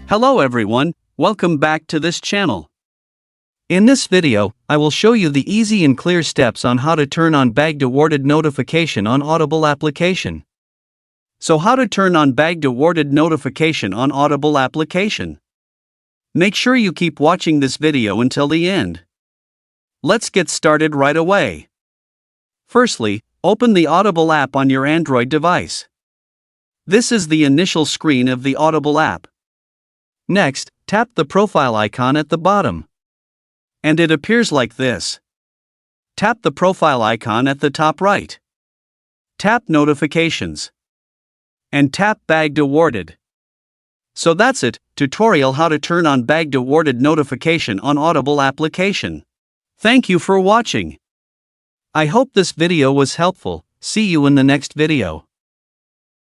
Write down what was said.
Hello everyone, welcome back to this channel. In this video, I will show you the easy and clear steps on how to turn on bagged awarded notification on Audible application. So how to turn on bagged awarded notification on Audible application? Make sure you keep watching this video until the end. Let's get started right away. Firstly, open the Audible app on your Android device. This is the initial screen of the Audible app. Next, tap the profile icon at the bottom. And it appears like this. Tap the profile icon at the top right. Tap Notifications. And tap Bagged Awarded. So that's it, tutorial how to turn on bagged awarded notification on Audible application. Thank you for watching. I hope this video was helpful. See you in the next video.